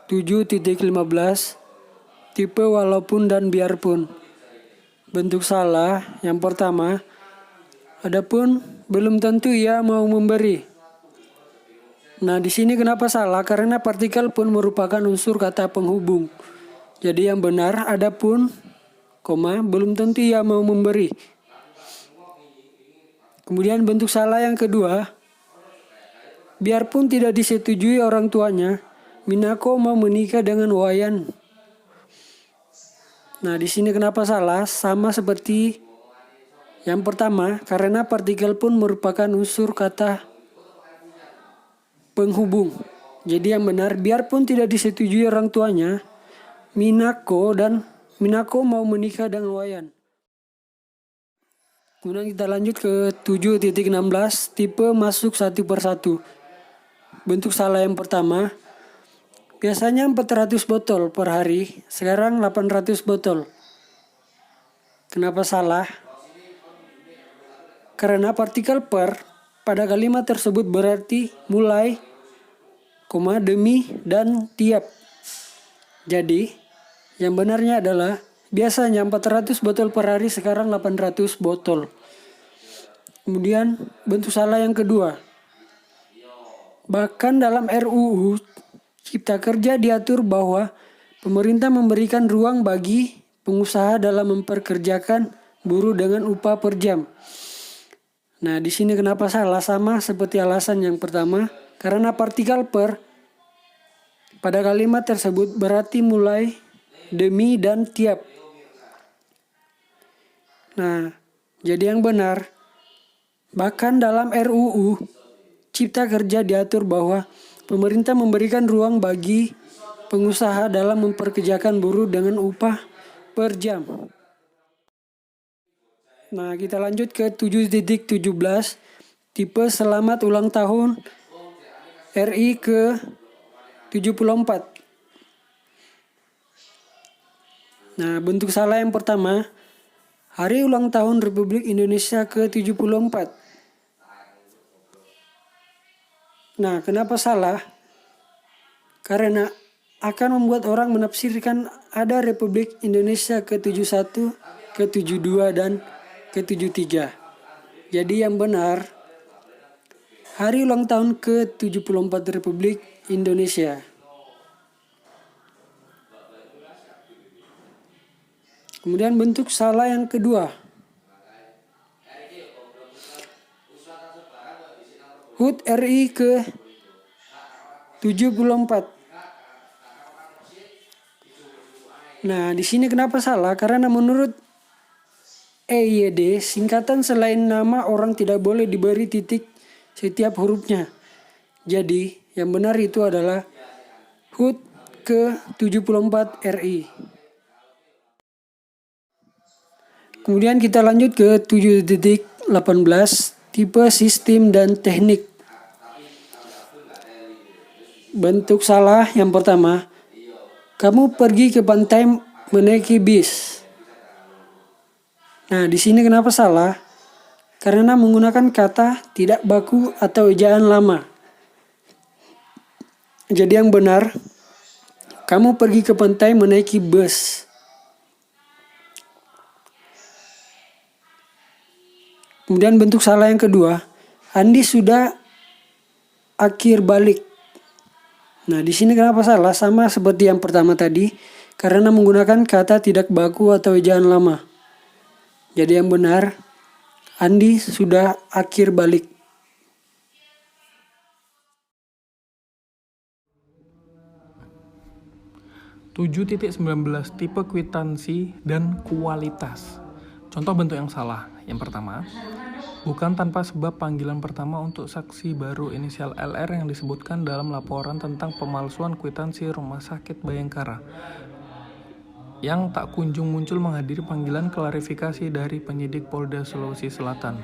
7.15 tipe walaupun dan biarpun. Bentuk salah yang pertama, adapun belum tentu ia mau memberi. Nah, di sini kenapa salah? Karena partikel pun merupakan unsur kata penghubung. Jadi yang benar adapun, belum tentu ia mau memberi. Kemudian bentuk salah yang kedua, biarpun tidak disetujui orang tuanya, Minako mau menikah dengan Wayan. Nah, di sini kenapa salah? Sama seperti yang pertama, karena partikel pun merupakan unsur kata penghubung. Jadi yang benar, biarpun tidak disetujui orang tuanya, Minako mau menikah dengan Wayan. Kemudian kita lanjut ke 7.16 tipe masuk satu persatu. Bentuk salah yang pertama, biasanya 400 botol per hari, sekarang 800 botol. Kenapa salah? Karena partikel per pada kalimat tersebut berarti mulai, demi, dan tiap. Jadi, yang benarnya adalah biasanya 400 botol per hari, sekarang 800 botol. Kemudian bentuk salah yang kedua. Bahkan dalam RUU Cipta Kerja diatur bahwa pemerintah memberikan ruang bagi pengusaha dalam memperkerjakan buruh dengan upah per jam. Nah, di sini kenapa salah? Sama seperti alasan yang pertama, karena partikel per pada kalimat tersebut berarti mulai, demi, dan tiap. Nah, jadi yang benar, bahkan dalam RUU Cipta Kerja diatur bahwa pemerintah memberikan ruang bagi pengusaha dalam memperkerjakan buruh dengan upah per jam. Nah, kita lanjut ke 7.17 tipe selamat ulang tahun RI ke-74. Nah, bentuk salah yang pertama, hari ulang tahun Republik Indonesia ke-74. Nah, kenapa salah? Karena akan membuat orang menafsirkan ada Republik Indonesia ke-71, ke-72, dan ke-73. Jadi yang benar, hari ulang tahun ke-74 Republik Indonesia. Kemudian bentuk salah yang kedua, HUT RI ke-74. Nah, di sini kenapa salah? Karena menurut EYD, singkatan selain nama orang tidak boleh diberi titik setiap hurufnya. Jadi, yang benar itu adalah HUT ke-74 RI. Kemudian kita lanjut ke 7.18 tipe sistem dan teknik. Bentuk salah yang pertama, kamu pergi ke pantai menaiki bis. Nah, di sini kenapa salah? Karena menggunakan kata tidak baku atau ejaan lama. Jadi yang benar, kamu pergi ke pantai menaiki bus. Kemudian bentuk salah yang kedua, Andi sudah akhir balik. Nah, di sini kenapa salah? Sama seperti yang pertama tadi, karena menggunakan kata tidak baku atau ejaan lama. Jadi yang benar, Andi sudah akhir balik. (7.19) tipe kwitansi dan kualitas. Contoh bentuk yang salah. Yang pertama, bukan tanpa sebab panggilan pertama untuk saksi baru inisial LR yang disebutkan dalam laporan tentang pemalsuan kwitansi Rumah Sakit Bayangkara yang tak kunjung muncul menghadiri panggilan klarifikasi dari penyidik Polda Sulawesi Selatan.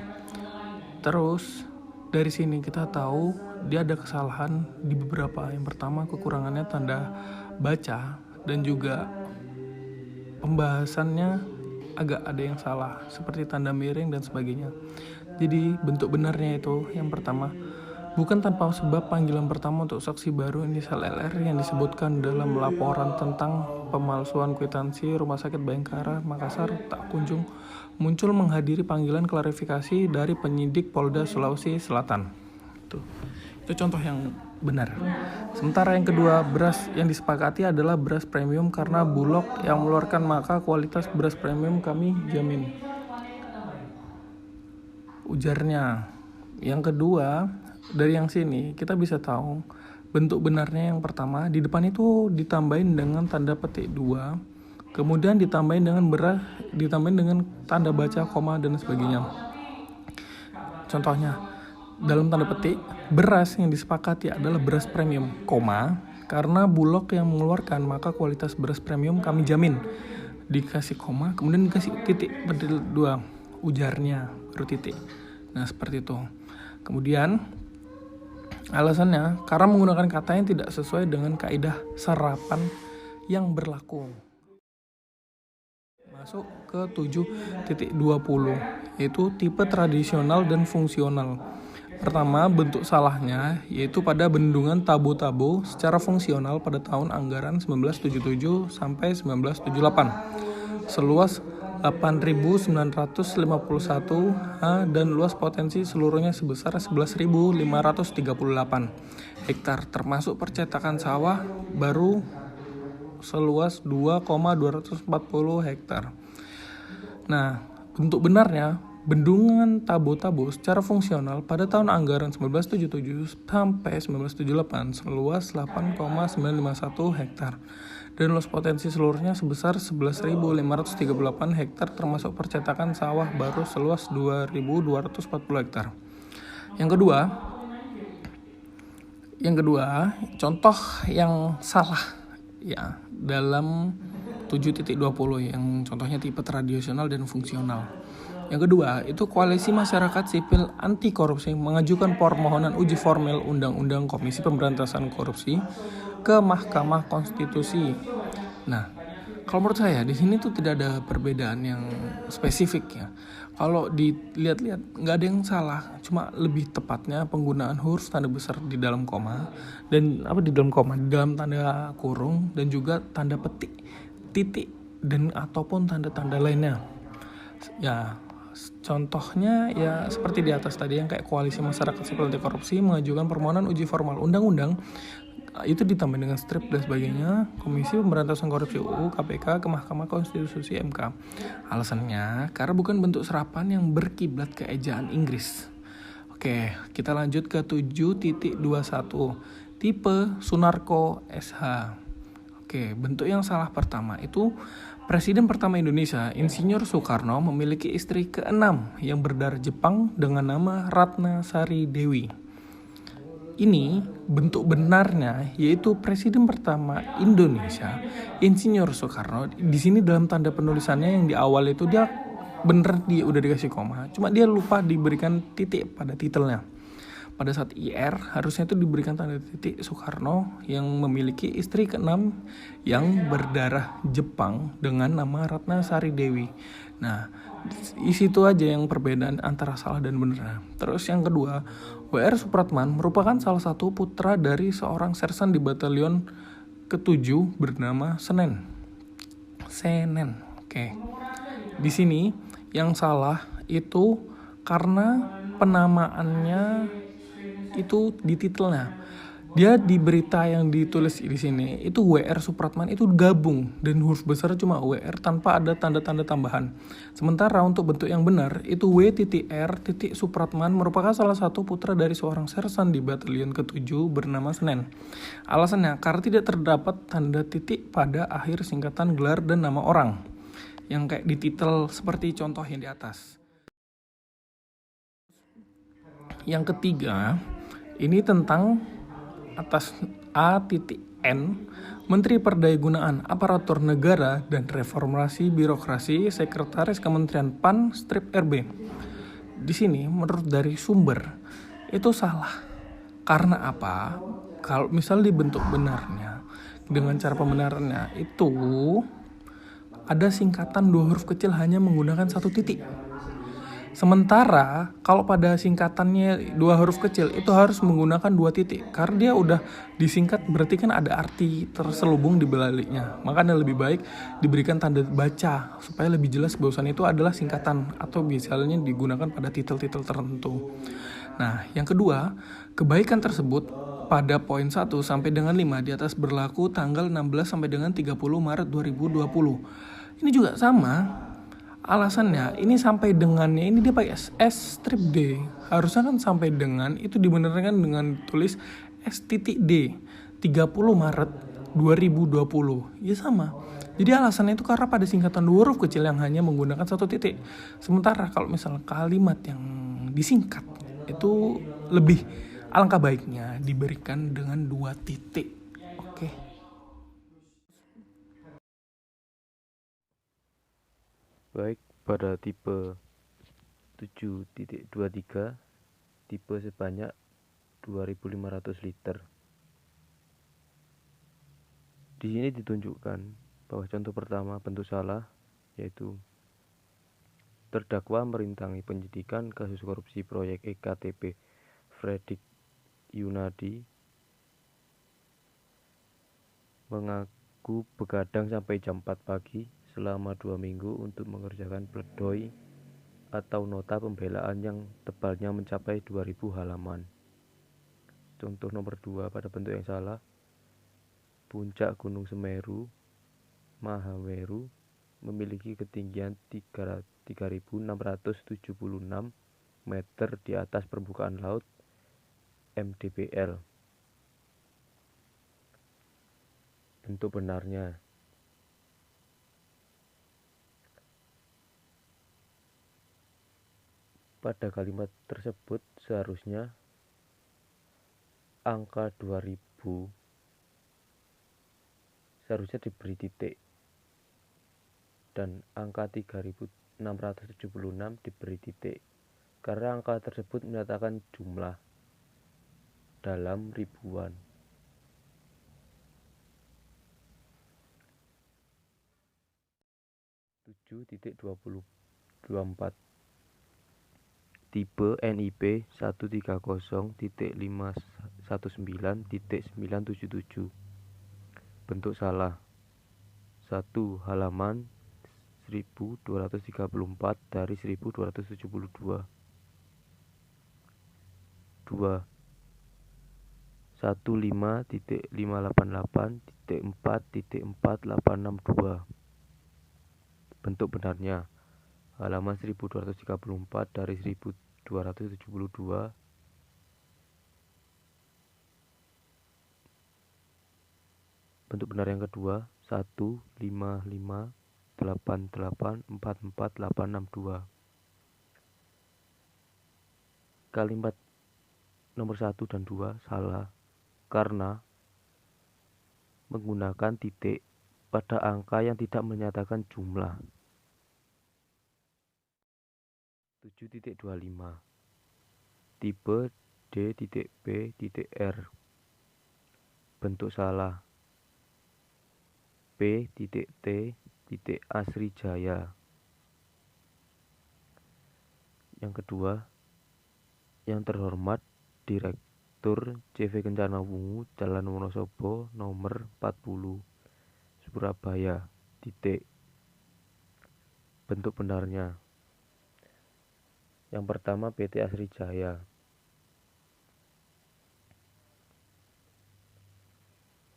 Terus, dari sini kita tahu dia ada kesalahan di beberapa. Yang pertama, kekurangannya tanda baca dan juga pembahasannya agak ada yang salah, seperti tanda miring dan sebagainya. Jadi bentuk benarnya itu yang pertama, Bukan tanpa sebab panggilan pertama untuk saksi baru inisial LR yang disebutkan dalam laporan tentang pemalsuan kwitansi Rumah Sakit Bayangkara, Makassar tak kunjung muncul menghadiri panggilan klarifikasi dari penyidik Polda Sulawesi Selatan. Itu contoh yang benar. Sementara yang kedua, beras yang disepakati adalah beras premium karena Bulog yang mengeluarkan, maka kualitas beras premium kami jamin, ujarnya. Yang kedua, dari yang sini kita bisa tahu bentuk benarnya. Yang pertama, di depan itu ditambahin dengan tanda petik 2, kemudian ditambahin dengan tanda baca, koma, dan sebagainya. Contohnya, dalam tanda petik, beras yang disepakati adalah beras premium, koma, karena Bulog yang mengeluarkan, maka kualitas beras premium kami jamin. Dikasih koma, kemudian dikasih titik petik 2, ujarnya, baru titik. Nah, seperti itu. Kemudian alasannya karena menggunakan kata yang tidak sesuai dengan kaidah serapan yang berlaku. Masuk ke 7.20, yaitu tipe tradisional dan fungsional. Pertama, bentuk salahnya yaitu pada bendungan Tabo-Tabo secara fungsional pada tahun anggaran 1977 sampai 1978. Seluas 8.951 ha dan luas potensi seluruhnya sebesar 11.538 hektar, termasuk percetakan sawah baru seluas 2,240 hektar. Nah, bentuk benarnya, bendungan Tabo-Tabo secara fungsional pada tahun anggaran 1977 sampai 1978 seluas 8,951 hektar dan luas potensi seluruhnya sebesar 11.538 hektar, termasuk percetakan sawah baru seluas 2.240 hektar. Yang kedua, contoh yang salah ya dalam 7.20 yang contohnya tipe tradisional dan fungsional. Yang kedua, itu koalisi masyarakat sipil anti korupsi mengajukan permohonan uji formil Undang-Undang Komisi Pemberantasan Korupsi ke Mahkamah Konstitusi. Nah, kalau menurut saya di sini tuh tidak ada perbedaan yang spesifik ya. Kalau dilihat-lihat nggak ada yang salah, cuma lebih tepatnya penggunaan huruf tanda besar di dalam koma dan di dalam tanda kurung dan juga tanda petik, titik dan ataupun tanda-tanda lainnya. Ya, contohnya ya seperti di atas tadi yang kayak koalisi masyarakat sipil anti korupsi mengajukan permohonan uji formal undang-undang, itu ditambah dengan strip dan sebagainya, Komisi Pemberantasan Korupsi UU KPK ke Mahkamah Konstitusi MK. Alasannya karena bukan bentuk serapan yang berkiblat ke ejaan Inggris. Oke, kita lanjut ke 7.21 tipe Sunarko SH. Oke, bentuk yang salah pertama itu Presiden pertama Indonesia, Insinyur Soekarno, memiliki istri ke-6 yang berdarah Jepang dengan nama Ratna Sari Dewi. Ini bentuk benarnya yaitu Presiden pertama Indonesia, Insinyur Soekarno. Di sini dalam tanda penulisannya yang di awal itu dia bener udah dikasih koma, cuma dia lupa diberikan titik pada titelnya. Pada saat IR harusnya itu diberikan tanda titik Soekarno yang memiliki istri ke-6 yang berdarah Jepang dengan nama Ratna Sari Dewi. Nah, di situ aja yang perbedaan antara salah dan benar. Terus yang kedua, W.R. Supratman merupakan salah satu putra dari seorang sersan di batalion ke-7 bernama Senen. Oke. Di sini yang salah itu karena penamaannya itu di titelnya. Dia di berita yang ditulis di sini itu W.R. Supratman itu gabung dan huruf besar cuma W.R tanpa ada tanda-tanda tambahan. Sementara untuk bentuk yang benar itu W.R. Supratman merupakan salah satu putra dari seorang sersan di batalion ke-7 bernama Senen. Alasannya karena tidak terdapat tanda titik pada akhir singkatan gelar dan nama orang yang kayak di titel seperti contoh yang di atas. Yang ketiga, ini tentang atas A.N. Menteri Perdayagunaan Aparatur Negara dan Reformasi Birokrasi Sekretaris Kementerian PAN strip RB. Di sini menurut dari sumber itu salah. Karena apa? Kalau misal dibentuk benarnya dengan cara pembenarannya itu ada singkatan 2 huruf kecil hanya menggunakan 1 titik. Sementara kalau pada singkatannya 2 huruf kecil itu harus menggunakan 2 titik. Karena dia udah disingkat berarti kan ada arti terselubung di baliknya. Makanya lebih baik diberikan tanda baca supaya lebih jelas bahwasannya itu adalah singkatan atau misalnya digunakan pada titel-titel tertentu. Nah, yang kedua, kebaikan tersebut pada poin 1 sampai dengan 5 di atas berlaku tanggal 16 sampai dengan 30 Maret 2020. Ini juga sama. Alasannya ini sampai dengannya ini dia pakai S strip D. Harusnya kan sampai dengan itu dibenarkan dengan tulis S titik D 30 Maret 2020. Ya sama. Jadi alasannya itu karena pada singkatan 2 huruf kecil yang hanya menggunakan 1 titik. Sementara kalau misal kalimat yang disingkat itu lebih alangkah baiknya diberikan dengan 2 titik. Oke. Baik, pada tipe 7.23 tipe sebanyak 2.500 liter. Di sini ditunjukkan bahwa contoh pertama bentuk salah yaitu terdakwa merintangi penyidikan kasus korupsi proyek EKTP Fredrik Yunadi mengaku begadang sampai jam 4 pagi selama 2 minggu untuk mengerjakan pledoi atau nota pembelaan yang tebalnya mencapai 2000 halaman. Contoh nomor 2 pada bentuk yang salah, puncak Gunung Semeru, Mahameru, memiliki ketinggian 3.676 meter di atas permukaan laut mdpl. Bentuk benarnya, pada kalimat tersebut seharusnya angka 2000 seharusnya diberi titik dan angka 3676 diberi titik karena angka tersebut menyatakan jumlah dalam ribuan. .24 tipe NIP 130.519.977. Bentuk salah, 1 halaman 1234 dari 1272. 2 15.588.4.4862. Bentuk benarnya, halaman 1234 dari 1272. Bentuk benar yang kedua, 15588444862. Kalimat nomor 1 dan 2 salah karena menggunakan titik pada angka yang tidak menyatakan jumlah. 7.25 tipe D.B.R. Bentuk salah, P.T. Asri Jaya. Yang kedua, yang terhormat Direktur CV Kencana Wungu, Jalan Wonosobo nomor 40 Surabaya, titik. Bentuk benarnya, yang pertama PT Asri Jaya.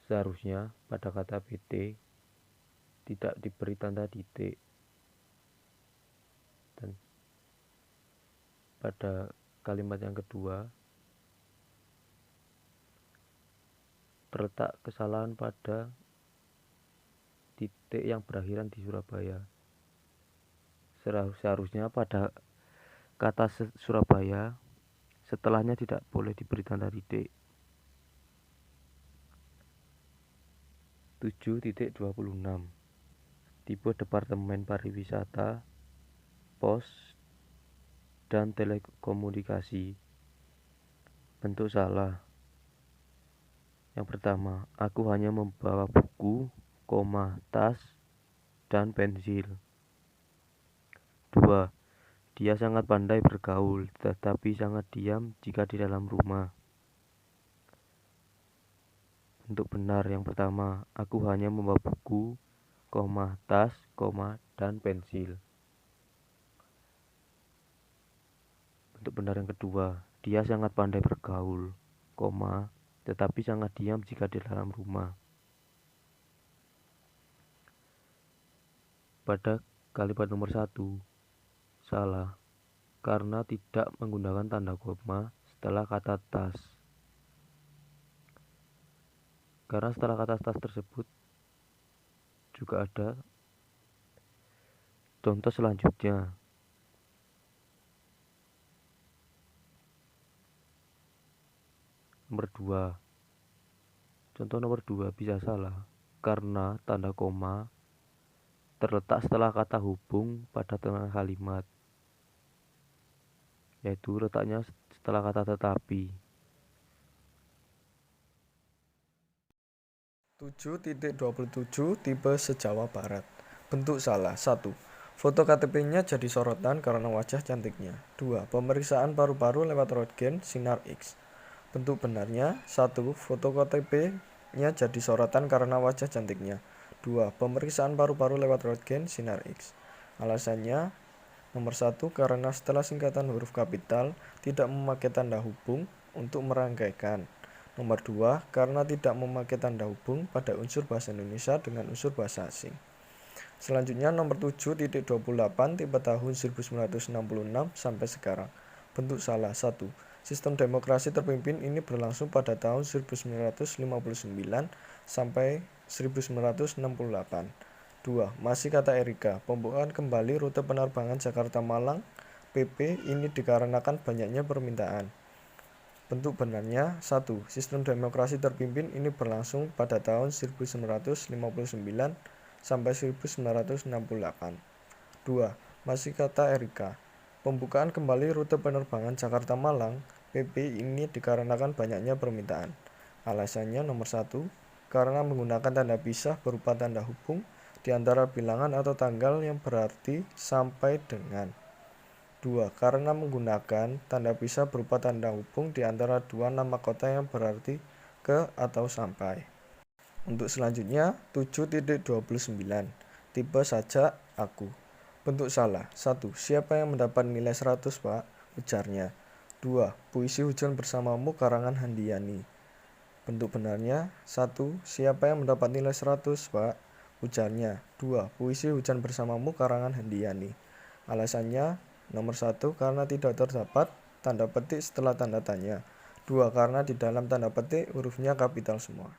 Seharusnya pada kata PT tidak diberi tanda titik, dan pada kalimat yang kedua terletak kesalahan pada titik yang berakhiran di Surabaya. Seharusnya pada kata Surabaya setelahnya tidak boleh diberi tanda titik. 7.26 tipe Departemen Pariwisata, Pos, dan Telekomunikasi. Bentuk salah, yang pertama, aku hanya membawa buku, tas, dan pensil. 2. Dia sangat pandai bergaul, tetapi sangat diam jika di dalam rumah. Bentuk benar yang pertama, aku hanya membawa buku, tas, dan pensil. Bentuk benar yang kedua, dia sangat pandai bergaul, tetapi sangat diam jika di dalam rumah. Pada kalimat nomor 1, salah, karena tidak menggunakan tanda koma setelah kata tas. Karena setelah kata tas tersebut juga ada contoh selanjutnya. Nomor 2. Contoh nomor 2 bisa salah karena tanda koma terletak setelah kata hubung pada tengah kalimat, yaitu letaknya setelah kata tetapi. 7.27 tipe se-Jawa Barat. Bentuk salah. 1. Foto KTP-nya jadi sorotan karena wajah cantiknya. 2. Pemeriksaan paru-paru lewat röntgen sinar X. Bentuk benarnya. 1. Foto KTP-nya jadi sorotan karena wajah cantiknya. 2. Pemeriksaan paru-paru lewat röntgen sinar X. Alasannya, nomor 1, karena setelah singkatan huruf kapital tidak memakai tanda hubung untuk merangkaikan. Nomor 2, karena tidak memakai tanda hubung pada unsur bahasa Indonesia dengan unsur bahasa asing. Selanjutnya nomor 7.28 tipe tahun 1966 sampai sekarang. Bentuk salah. 1. Sistem demokrasi terpimpin ini berlangsung pada tahun 1959 sampai 1968. 2. Masih kata Erika, pembukaan kembali rute penerbangan Jakarta-Malang PP ini dikarenakan banyaknya permintaan. Bentuk benarnya. 1. Sistem demokrasi terpimpin ini berlangsung pada tahun 1959 sampai 1968. 2. Masih kata Erika, pembukaan kembali rute penerbangan Jakarta-Malang PP ini dikarenakan banyaknya permintaan. Alasannya nomor 1, karena menggunakan tanda pisah berupa tanda hubung di antara bilangan atau tanggal yang berarti sampai dengan. 2. Karena menggunakan tanda pisah berupa tanda hubung di antara dua nama kota yang berarti ke atau sampai. Untuk selanjutnya, 7.29 tipe saja aku. Bentuk salah. 1. Siapa yang mendapat nilai 100, Pak? Ujarnya. 2. Puisi Hujan Bersamamu karangan Handayani. Bentuk benarnya. 1. Siapa yang mendapat nilai 100, Pak? Ujarnya. 2. Puisi Hujan Bersamamu karangan Handayani. Alasannya, nomor 1, karena tidak terdapat tanda petik setelah tanda tanya. 2. Karena di dalam tanda petik hurufnya kapital semua.